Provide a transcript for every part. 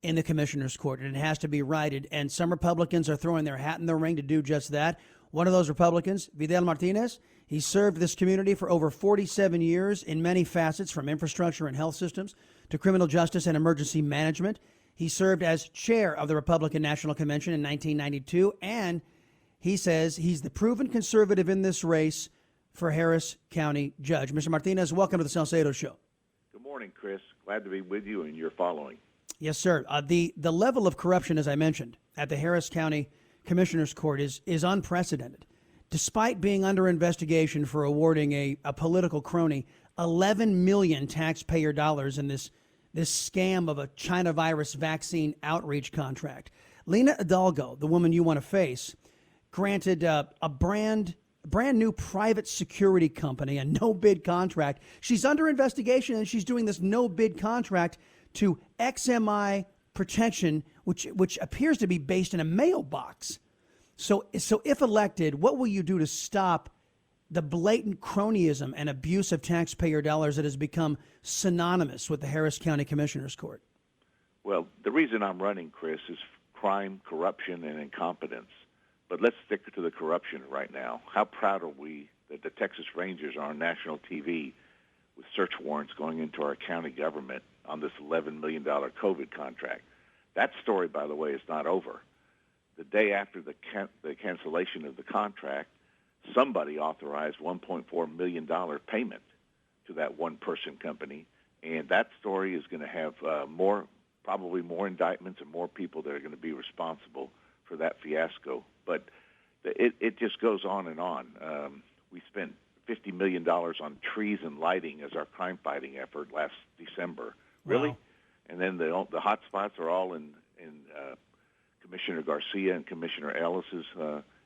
in the commissioner's court, and it has to be righted. And some Republicans are throwing their hat in the ring to do just that. One of those Republicans, Vidal Martinez, he served this community for over 47 years in many facets, from infrastructure and health systems to criminal justice and emergency management. He served as chair of the Republican National Convention in 1992, and he says he's the proven conservative in this race for Harris County judge. Mr. Martinez, welcome to the Salcedo Show. Good morning, Chris. Glad to be with you and your following. Yes, sir. The level of corruption, as I mentioned, at the Harris County Commissioner's Court is unprecedented. Despite being under investigation for awarding a political crony $11 million taxpayer dollars in this scam of a China virus vaccine outreach contract, Lina Hidalgo, the woman you want to face, granted a brand new private security company a no-bid contract. She's under investigation, and she's doing this no-bid contract to XMI protection, which appears to be based in a mailbox. So if elected, what will you do to stop the blatant cronyism and abuse of taxpayer dollars that has become synonymous with the Harris County Commissioner's Court? Well, the reason I'm running, Chris, is crime, corruption, and incompetence. But let's stick to the corruption right now. How proud are we that the Texas Rangers are on national TV with search warrants going into our county government on this $11 million COVID contract? That story, by the way, is not over. The day after the cancellation of the contract, somebody authorized $1.4 million payment to that one-person company, and that story is going to have probably more indictments and more people that are going to be responsible for that fiasco. But it just goes on and on. We spent $50 million on trees and lighting as our crime-fighting effort last December. Really? Wow. And then the hot spots are all in Commissioner Garcia and Commissioner Ellis's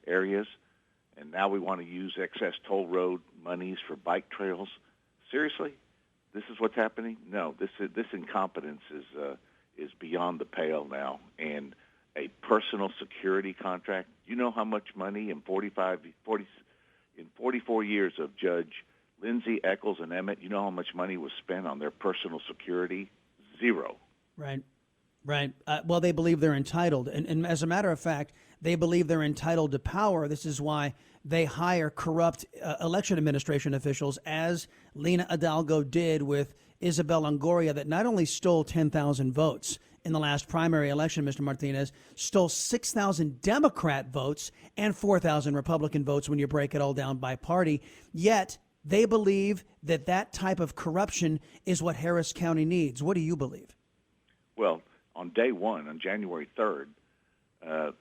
areas. And now we want to use excess toll road monies for bike trails. Seriously? This is what's happening? No, this incompetence is beyond the pale now. And a personal security contract. You know how much money in 44 years of Judge Lindsay, Eccles, and Emmett, you know how much money was spent on their personal security? Zero. Right. Well, they believe they're entitled. And as a matter of fact, they believe they're entitled to power. This is why they hire corrupt election administration officials, as Lina Hidalgo did with Isabel Longoria, that not only stole 10,000 votes in the last primary election, Mr. Martinez, stole 6,000 Democrat votes and 4,000 Republican votes when you break it all down by party. Yet they believe that type of corruption is what Harris County needs. What do you believe? Well, on day one, on January 3rd,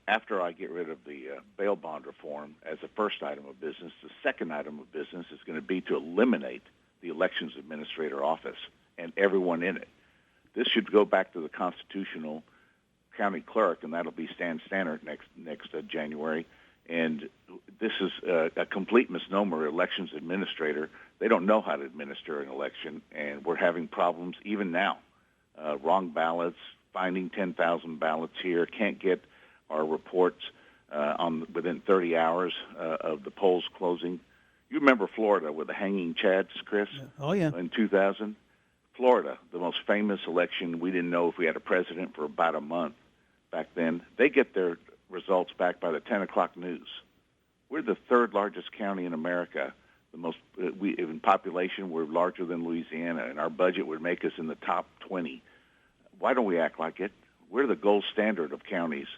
after I get rid of the bail bond reform as the first item of business, the second item of business is going to be to eliminate the elections administrator office and everyone in it. This should go back to the constitutional county clerk, and that'll be Stan Stannard next January. And this is a complete misnomer. Elections administrator, they don't know how to administer an election, and we're having problems even now. Wrong ballots, finding 10,000 ballots here, can't get our reports within 30 hours of the polls closing. You remember Florida with the hanging chads, Chris? Oh, yeah. In 2000? Florida, the most famous election. We didn't know if we had a president for about a month back then. They get their results back by the 10 o'clock news. We're the third largest county in America. In population, we're larger than Louisiana, and our budget would make us in the top 20. Why don't we act like it? We're the gold standard of counties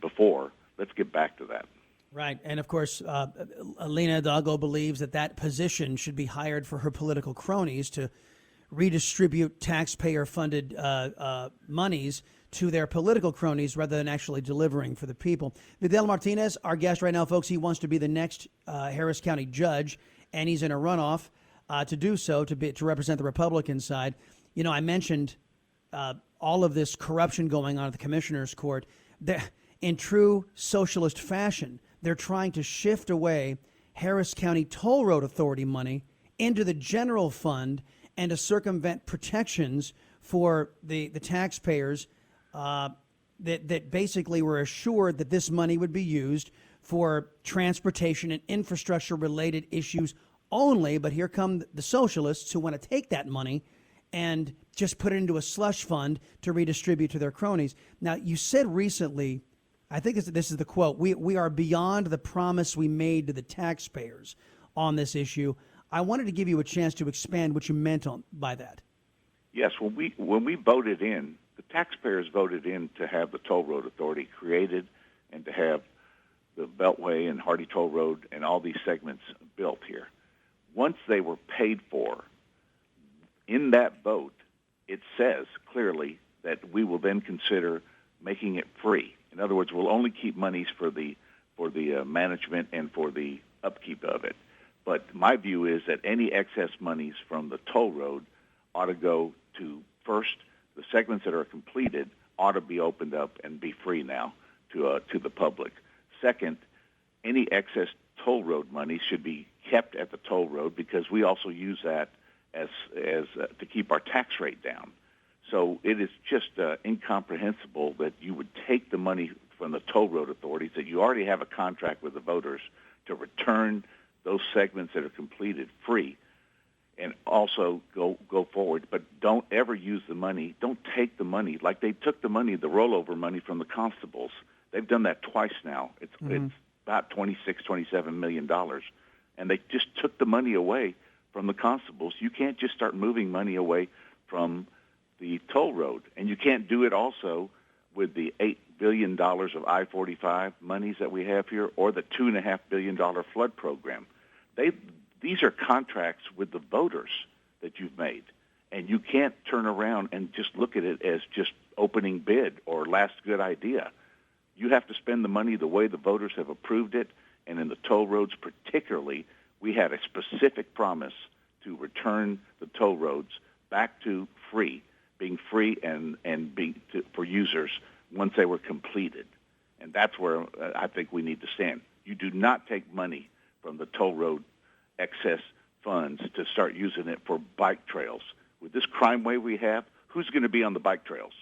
before. Let's get back to that. Right. And, of course, Lina Hidalgo believes that position should be hired for her political cronies to redistribute taxpayer-funded monies to their political cronies rather than actually delivering for the people. Vidal Martinez, our guest right now, folks, he wants to be the next Harris County judge, and he's in a runoff to do so, to represent the Republican side. You know, I mentioned all of this corruption going on at the Commissioner's Court. In true socialist fashion, they're trying to shift away Harris County Toll Road Authority money into the general fund and to circumvent protections for the taxpayers that basically were assured that this money would be used for transportation and infrastructure-related issues only. But here come the socialists who want to take that money and just put it into a slush fund to redistribute to their cronies. Now, you said recently, I think this is the quote, we are beyond the promise we made to the taxpayers on this issue. I wanted to give you a chance to expand what you meant by that. Yes, when we voted in, the taxpayers voted in to have the Toll Road Authority created and to have the Beltway and Hardy Toll Road and all these segments built here. Once they were paid for, in that vote, it says clearly that we will then consider making it free. In other words, we'll only keep monies for the management and for the upkeep of it. But my view is that any excess monies from the toll road ought to go to, first, the segments that are completed ought to be opened up and be free now to the public. Second, any excess toll road money should be kept at the toll road because we also use that as to keep our tax rate down. So it is just incomprehensible that you would take the money from the toll road authorities that you already have a contract with the voters to return those segments that are completed free and also go forward. But don't ever use the money. Don't take the money like they took the money, the rollover money from the constables. They've done that twice now. It's about $27 million. And they just took the money away from the constables. You can't just start moving money away from the toll road. And you can't do it also with the $8 billion of I-45 monies that we have here or the $2.5 billion flood program. These are contracts with the voters that you've made. And you can't turn around and just look at it as just opening bid or last good idea. You have to spend the money the way the voters have approved it. And in the toll roads particularly, we had a specific promise to return the toll roads back to being free and being for users once they were completed. And that's where I think we need to stand. You do not take money from the toll road excess funds to start using it for bike trails. With this crime wave we have, who's going to be on the bike trails?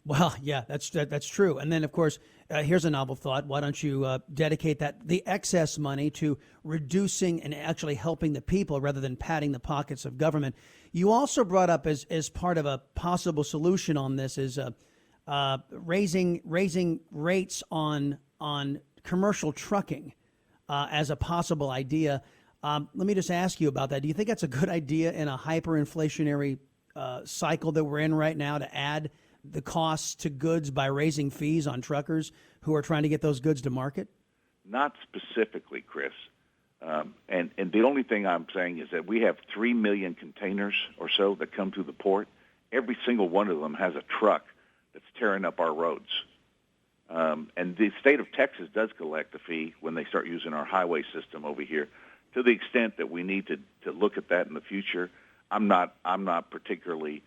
Well, yeah, that's true. And then, of course, here's a novel thought. Why don't you dedicate the excess money to reducing and actually helping the people rather than padding the pockets of government? You also brought up as part of a possible solution on this is raising rates on commercial trucking as a possible idea. Let me just ask you about that. Do you think that's a good idea in a hyperinflationary cycle that we're in right now to add the costs to goods by raising fees on truckers who are trying to get those goods to market? Not specifically, Chris. And the only thing I'm saying is that we have 3 million containers or so that come through the port. Every single one of them has a truck that's tearing up our roads. And the state of Texas does collect a fee when they start using our highway system over here. To the extent that we need to look at that in the future, I'm not particularly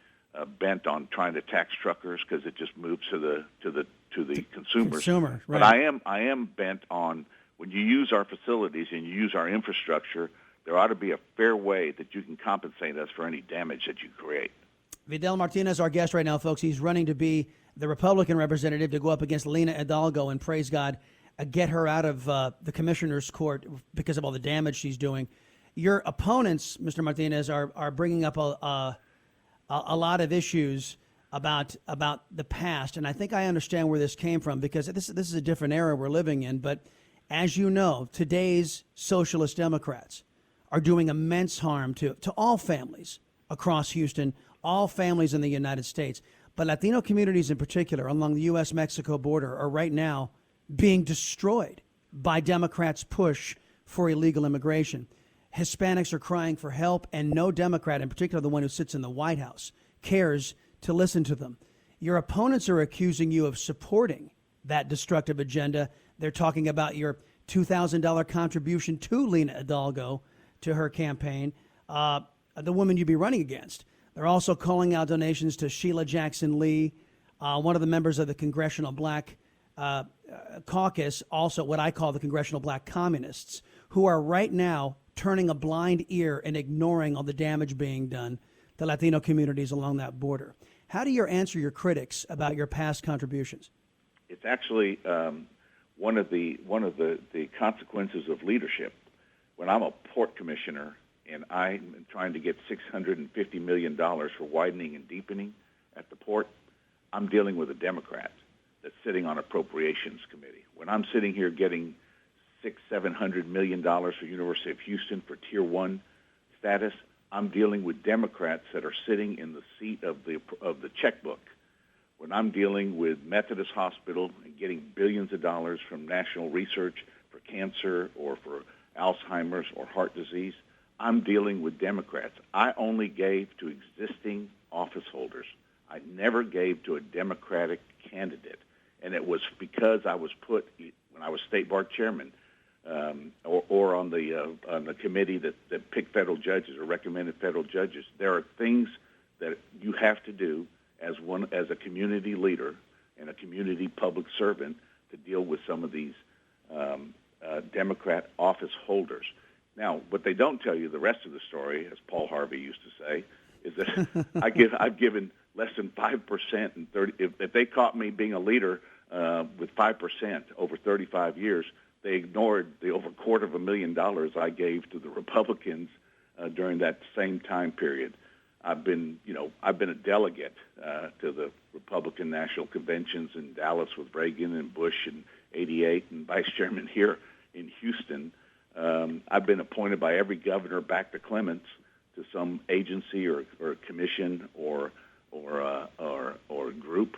bent on trying to tax truckers because it just moves to the consumers. Right. But I am bent on when you use our facilities and you use our infrastructure, there ought to be a fair way that you can compensate us for any damage that you create. Vidal Martinez, our guest right now, folks. He's running to be the Republican representative to go up against Lina Hidalgo and, praise God, get her out of the commissioner's court because of all the damage she's doing. Your opponents, Mr. Martinez, are bringing up a lot of issues about the past, and I think I understand where this came from because this is a different era we're living in. But as you know, today's socialist Democrats are doing immense harm to all families across Houston, all families in the United States. But Latino communities in particular along the U.S.-Mexico border are right now being destroyed by Democrats' push for illegal immigration. Hispanics are crying for help, and no Democrat, in particular the one who sits in the White House, cares to listen to them. Your opponents are accusing you of supporting that destructive agenda. They're talking about your $2,000 contribution to Lina Hidalgo, to her campaign, the woman you'd be running against. They're also calling out donations to Sheila Jackson Lee, one of the members of the Congressional Black Caucus, also what I call the Congressional Black Communists, who are right now turning a blind ear and ignoring all the damage being done to Latino communities along that border. How do you answer your critics about your past contributions? It's actually one of the consequences of leadership. When I'm a port commissioner and I'm trying to get $650 million for widening and deepening at the port, I'm dealing with a Democrat that's sitting on Appropriations Committee. When I'm sitting here getting $700 million for University of Houston for Tier 1 status, I'm dealing with Democrats that are sitting in the seat of the checkbook. When I'm dealing with Methodist Hospital and getting billions of dollars from national research for cancer or for Alzheimer's or heart disease, I'm dealing with Democrats. I only gave to existing office holders. I never gave to a Democratic candidate, and it was because I was put when I was state bar chairman or on the committee that picked federal judges or recommended federal judges. There are things that you have to do as a community leader and a community public servant to deal with some of these Democrat office holders. Now, what they don't tell you, the rest of the story, as Paul Harvey used to say, is that I've given less than 5% in 30. If they caught me being a leader with 5% over 35 years, they ignored the over $250,000 I gave to the Republicans during that same time period. I've been a delegate to the Republican National Conventions in Dallas with Reagan and Bush in '88, and vice chairman here in Houston. I've been appointed by every governor back to Clements to some agency or commission or group,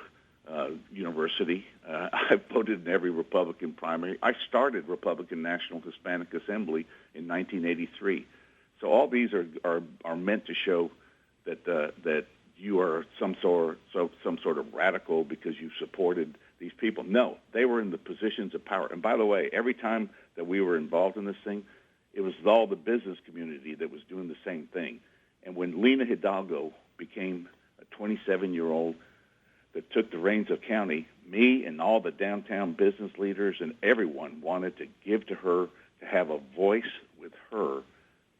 university. I've voted in every Republican primary. I started Republican National Hispanic Assembly in 1983. So all these are meant to show that you are some sort of radical because you supported these people. No, they were in the positions of power. And by the way, every time that we were involved in this thing, it was all the business community that was doing the same thing. And when Lena Hidalgo became a 27-year-old that took the reins of county, me and all the downtown business leaders and everyone wanted to give to her, to have a voice with her,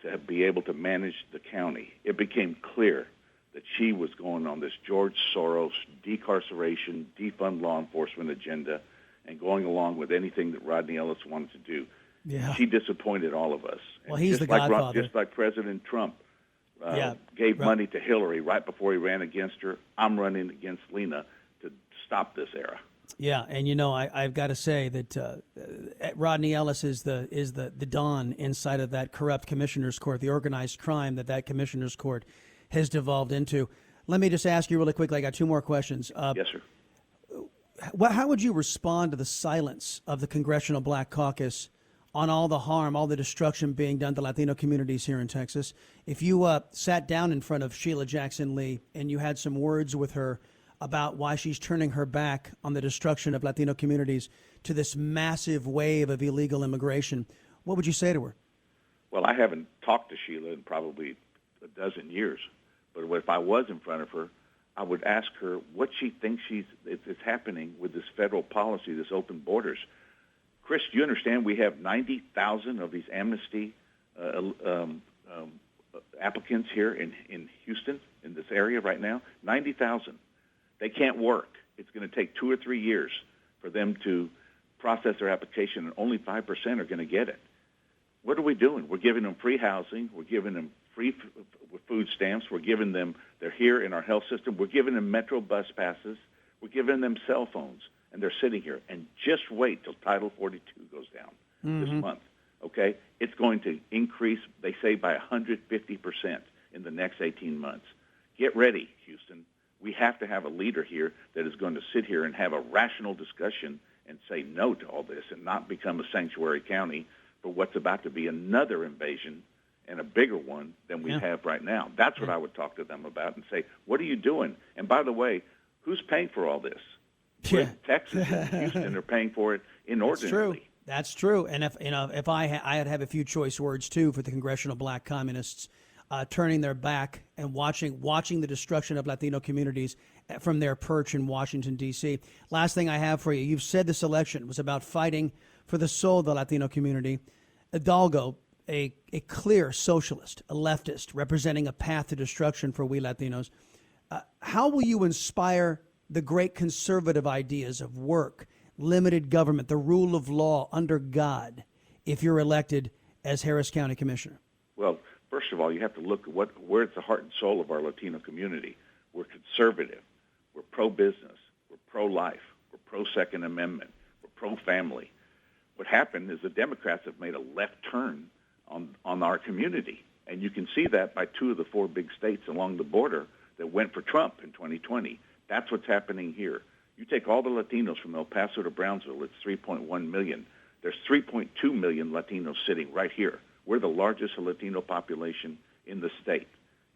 to be able to manage the county. It became clear that she was going on this George Soros decarceration, defund law enforcement agenda, and going along with anything that Rodney Ellis wanted to do. Yeah. She disappointed all of us. Well, he's the godfather. Just like President Trump gave money to Hillary right before he ran against her, I'm running against Lena to stop this era. Yeah, and I've got to say that Rodney Ellis is the Don inside of that corrupt commissioner's court, the organized crime that commissioner's court has devolved into. Let me just ask you really quickly. I got two more questions. Yes, sir. How would you respond to the silence of the Congressional Black Caucus on all the harm, all the destruction being done to Latino communities here in Texas? If you sat down in front of Sheila Jackson Lee and you had some words with her about why she's turning her back on the destruction of Latino communities to this massive wave of illegal immigration, what would you say to her? Well, I haven't talked to Sheila in probably a dozen years, but if I was in front of her, I would ask her what she thinks is happening with this federal policy, this open borders. Chris, do you understand we have 90,000 of these amnesty applicants here in Houston, in this area right now? 90,000. They can't work. It's going to take 2 or 3 years for them to process their application, and only 5% are going to get it. What are we doing? We're giving them free housing. We're giving them free food stamps. They're here in our health system. We're giving them Metro bus passes. We're giving them cell phones, and they're sitting here. And just wait till Title 42 goes down this month, okay? It's going to increase, they say, by 150% in the next 18 months. Get ready, Houston. We have to have a leader here that is going to sit here and have a rational discussion and say no to all this and not become a sanctuary county for what's about to be another invasion and a bigger one than we have right now. That's what I would talk to them about and say, what are you doing? And by the way, who's paying for all this? Texas and Houston are paying for it inordinately. That's true. And if I'd have a few choice words too for the congressional black communists turning their back and watching the destruction of Latino communities from their perch in Washington, D.C. Last thing I have for you, you've said this election was about fighting for the soul of the Latino community. Hidalgo, a clear socialist, a leftist, representing a path to destruction for we Latinos. How will you inspire the great conservative ideas of work, limited government, the rule of law under God, if you're elected as Harris County Commissioner? Well, First of all, you have to look at where it's the heart and soul of our Latino community. We're conservative. We're pro-business. We're pro-life. We're pro-Second Amendment. We're pro-family. What happened is the Democrats have made a left turn on our community. And you can see that by 2 of the 4 big states along the border that went for Trump in 2020. That's what's happening here. You take all the Latinos from El Paso to Brownsville, it's 3.1 million. There's 3.2 million Latinos sitting right here. We're the largest Latino population in the state.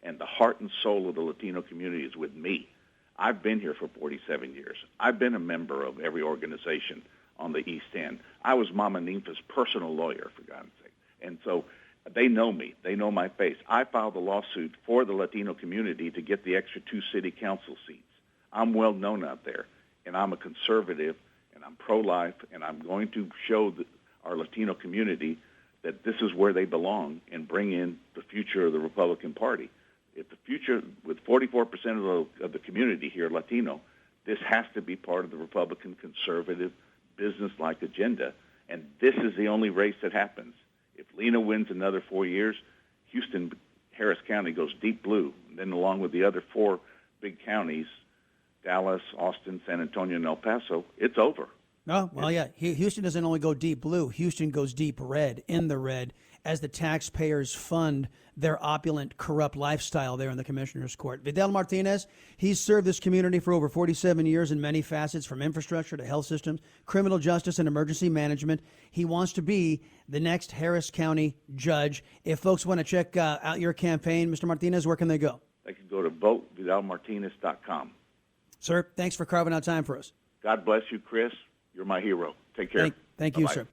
And the heart and soul of the Latino community is with me. I've been here for 47 years. I've been a member of every organization on the East End. I was Mama Ninfa's personal lawyer, for God's sake. And so they know me. They know my face. I filed a lawsuit for the Latino community to get the extra 2 city council seats. I'm well known out there, and I'm a conservative, and I'm pro-life, and I'm going to show our Latino community that this is where they belong and bring in the future of the Republican Party. If the future, with 44% of the community here Latino, this has to be part of the Republican conservative business-like agenda, and this is the only race that happens. If Lena wins another 4 years, Houston, Harris County goes deep blue. And then along with the other 4 big counties, Dallas, Austin, San Antonio, and El Paso, it's over. Oh, well, yeah. Houston doesn't only go deep blue. Houston goes deep red, in the red, as the taxpayers fund their opulent, corrupt lifestyle there in the Commissioner's Court. Vidal Martinez, he's served this community for over 47 years in many facets, from infrastructure to health systems, criminal justice, and emergency management. He wants to be the next Harris County judge. If folks want to check out your campaign, Mr. Martinez, where can they go? They can go to votevidalmartinez.com. Sir, thanks for carving out time for us. God bless you, Chris. You're my hero. Take care. Thank you, Bye-bye. sir.